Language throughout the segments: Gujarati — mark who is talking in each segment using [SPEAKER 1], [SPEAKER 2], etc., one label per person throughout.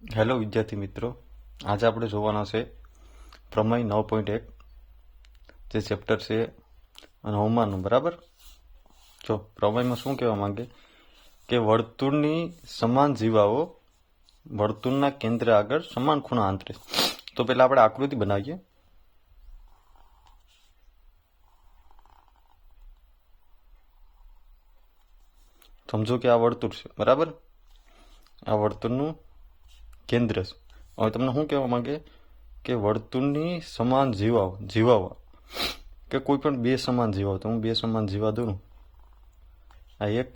[SPEAKER 1] હેલો વિદ્યાર્થી મિત્રો, આજે આપણે જોવાના છે પ્રમેય 9.1 જે ચેપ્ટર છે અને હોમવાનું. બરાબર. જો પ્રમેયમાં શું કહેવા માંગે કે વર્તુળની સમાન જીવાઓ વર્તુળના કેન્દ્ર આગળ સમાન ખૂણા આંતરે. તો પહેલા આપણે આકૃતિ બનાવીએ. સમજો કે આ વર્તુળ છે. બરાબર. આ વર્તુળનું કેન્દ્ર છે. હવે તમને શું કહેવા માંગે કે વર્તુળની સમાન જીવાઓ કે કોઈ પણ બે સમાન જીવાઓ. તો હું બે સમાન જીવા દોરું, આ એક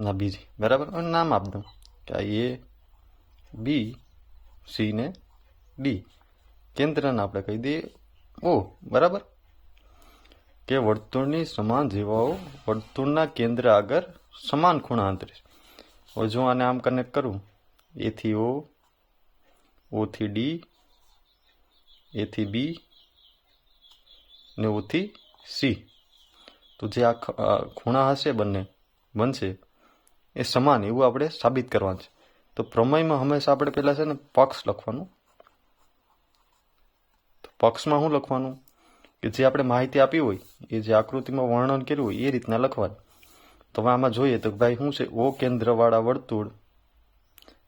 [SPEAKER 1] ના બીજી. બરાબર. અને નામ આપી દઉં કે આ એ બી સી ને ડી. કેન્દ્રને આપણે કહી દઈએ ઓ. બરાબર. કે વર્તુળની સમાન જીવાઓ વર્તુળના કેન્દ્ર આગળ સમાન ખૂણા આંતરે. હવે જો આને આમ કનેક્ટ કરું, એ થી ઓ થી ડી, એ થી બી ને ઓ થી સી, તો જે આ ખૂણા હશે બંને બનશે એ સમાન, એવું આપણે સાબિત કરવાનું છે. તો પ્રમેયમાં હંમેશા આપણે પહેલાં છે ને પક્ષ લખવાનું. તો પક્ષમાં શું લખવાનું કે જે આપણે માહિતી આપી હોય, એ જે આકૃતિમાં વર્ણન કર્યું હોય એ રીતના લખવાનું. તો હવે આમાં જોઈએ તો ભાઈ શું છે, ઓ કેન્દ્રવાળા વર્તુળ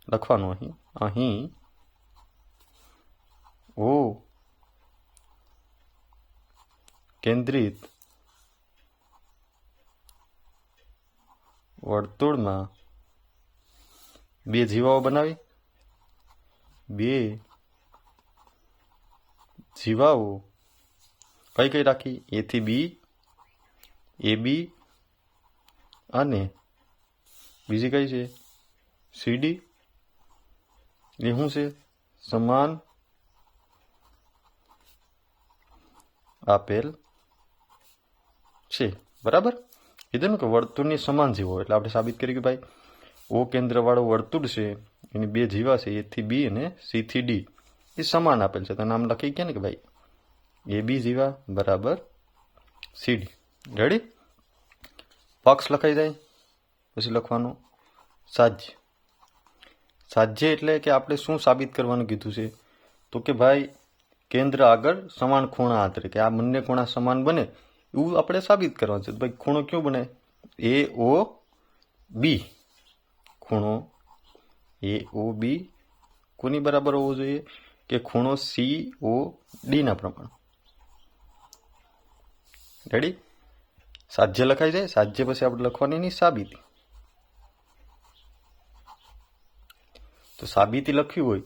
[SPEAKER 1] લખવાનું. અહીં ઓ કેન્દ્રિત વર્તુળમાં બે જીવાઓ બનાવી. બે જીવાઓ કઈ કઈ રાખી? એ થી બી, એ બી અને બીજી કઈ છે સીડી. એ શું છે? સમાન આપેલ છે. બરાબર. કીધું ને કે વર્તુળની સમાન જીવો, એટલે આપણે સાબિત કર્યું કે ભાઈ ઓ કેન્દ્રવાળું વર્તુળ છે, એની બે જીવા છે, એ થી બી અને સી થી ડી, એ સમાન આપેલ છે. તો નામ લખી ગયા ને કે ભાઈ એ બી જીવા બરાબર સીડી. રેડી? પક્ષ લખાઈ જાય. પછી લખવાનું સાધ્ય. સાધ્ય એટલે કે આપણે શું સાબિત કરવાનું કીધું છે, તો કે ભાઈ કેન્દ્ર આગળ સમાન ખૂણા આંતરે, કે આ બંને ખૂણા સમાન બને એવું આપણે સાબિત કરવાનું છે. ભાઈ ખૂણો કયો બને? એ ઓ બી. ખૂણો એ ઓ બી કોની બરાબર હોવો જોઈએ? કે ખૂણો સી ઓ ડી ના પ્રમાણ. રેડી? સાધ્ય લખાઈ જાય. સાધ્ય પછી આપણે લખવાની એની સાબિતી. તો સાબિતી લખ્યું હોય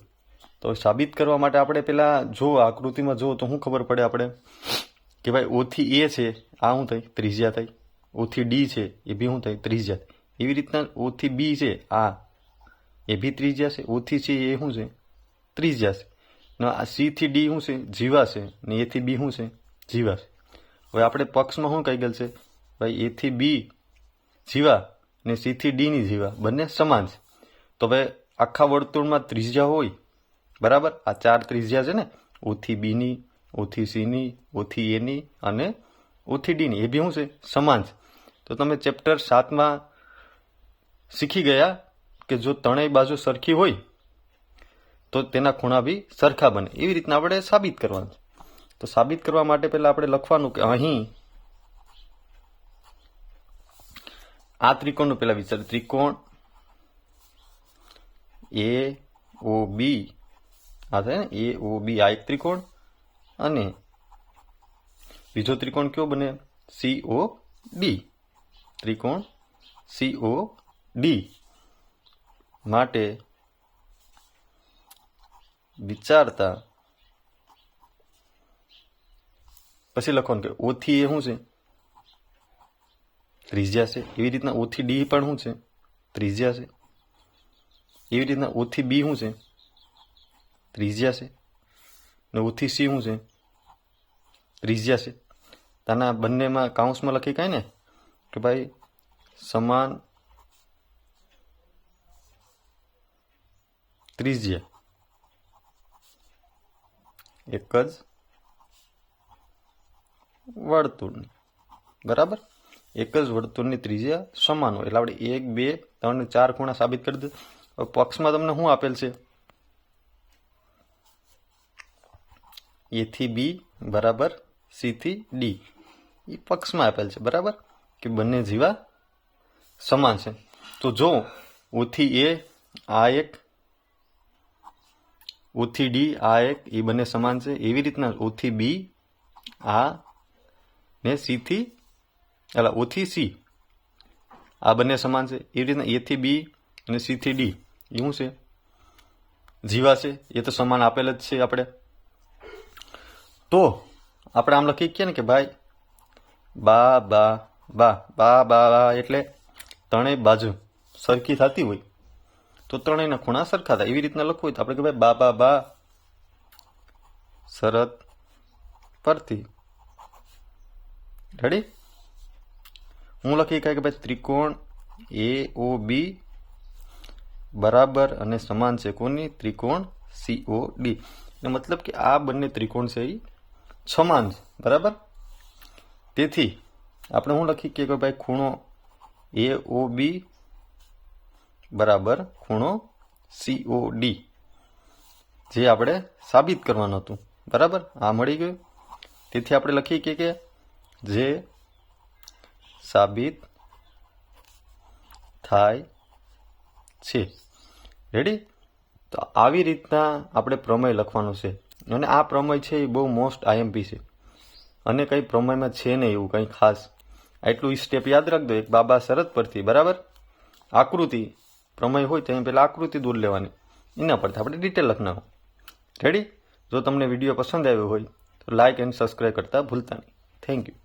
[SPEAKER 1] તો સાબિત કરવા માટે આપણે પેલા જો આકૃતિમાં જો તો શું ખબર પડે આપણે કે ભાઈ ઓ થી એ છે, આ શું થાય? ત્રિજ્યા થાય. ઓ થી ડી છે, એ બી શું થાય? ત્રિજ્યા થાય. એવી રીતના ઓ થી બી છે, આ એ બી ત્રિજ્યા છે. ઓ થી સી એ શું છે? ત્રિજ્યા છે. ને આ સી થી ડી શું છે? જીવા છે. ને એ થી બી શું છે? જીવા છે. હવે આપણે પક્ષમાં શું કહી ગયેલ છે? ભાઈ એ થી બી જીવા ને સી થી ડી ની જીવા બંને સમાન છે. તો હવે આખા વર્તુળમાં ત્રિજ્યા હોય. બરાબર. આ ચાર ત્રિજ્યા છે ને, ઓ થી બી ની, ઓ થી સી ની, ઓ થી એ ની અને ઓ થી ડી ની, એ બી શું છે? સમાન છે. તો તમે ચેપ્ટર 7માં શીખી ગયા કે જો ત્રણેય બાજુ સરખી હોય તો તેના ખૂણા બી સરખા બને. એવી રીતના આપણે સાબિત કરવાનું છે. તો સાબિત કરવા માટે પહેલા આપણે લખવાનું કે અહીં આ ત્રિકોણનું પહેલા વિચાર. ત્રિકોણ એ ઓ બી, આ થાય ને એ ઓ બી, આ એક ત્રિકોણ. અને બીજો ત્રિકોણ કયો બને? C O D. ત્રિકોણ સી ઓ ડી માટે વિચારતા પછી લખવાનું કે ઓ થી એ શું છે? ત્રિજ્યા છે. એવી રીતના ઓ થી ડી પણ શું છે? ત્રિજ્યા છે. એવી રીતના ઓ થી બી શું છે? ત્રિજ્યા છે. ને ઓ થી સી શું છે? ત્રિજ્યા છે. તાના બંનેમાં કાઉન્સમાં લખી કાંઈ ને કે ભાઈ સમાન ત્રિજ્યા એક જ વર્તુળની. બરાબર. એક જ વર્તુળની ત્રિજ્યા સમાન હોય એટલે આપણે 1, 2, 3 ને 4 ખૂણા સાબિત કરી દીધા. હવે પક્ષમાં તમને શું આપેલ છે? એ થી બી બરાબર સી થી ડી, એ પક્ષમાં આપેલ છે બરાબર, કે બંને જીવા સમાન છે. તો જો ઓ થી એ આ એક, ઓ થી ડી આ એક, એ બંને સમાન છે. એવી રીતના ઓ થી બી આ ને સી થી ઓ થી સી આ બંને સમાન છે. એવી રીતના એ થી બી અને સી થી ડી એ શું છે? જીવા છે. એ તો સમાન આપેલ જ છે આપણે. તો આપણે આમ લખી શકીએ ને કે ભાઈ બા બા બા બા બા બા એટલે ત્રણેય બાજુ સરખી થતી હોય તો ત્રણેયના ખૂણા સરખા થાય. એવી રીતના લખવું હોય તો આપણે કે ભાઈ બા બા બા શરત પરથી રેડી હું લખી કાંઈ કે ભાઈ ત્રિકોણ એ ઓ બી બરાબર અને સમાન છે કોની? ત્રિકોણ સીઓ ડી. મતલબ કે આ બંને ત્રિકોણ છે એ સમાન છે બરાબર. તેથી આપણે શું લખી કે ભાઈ ખૂણો એ ઓ બી બરાબર ખૂણો સીઓ ડી, જે આપણે સાબિત કરવાનું હતું બરાબર. આ મળી ગયું. તેથી આપણે લખીએ કે જે સાબિત થાય છે. રેડી. તો આવી રીતના આપણે પ્રમેય લખવાનું છે. અને આ પ્રમેય છે એ બહુ મોસ્ટ આઈએમપી છે, અને કંઈ પ્રમેયમાં છે નહીં એવું કંઈ ખાસ. આટલું સ્ટેપ યાદ રાખજો એક બાબા શરત પરથી બરાબર. આકૃતિ પ્રમેય હોય તો પહેલાં આકૃતિ દૂર લેવાની, એના પરથી આપણે ડિટેલ લખનારું. રેડી. જો તમને વિડીયો પસંદ આવ્યો હોય તો લાઇક એન્ડ સબસ્ક્રાઈબ કરતા ભૂલતા નહીં. Thank you.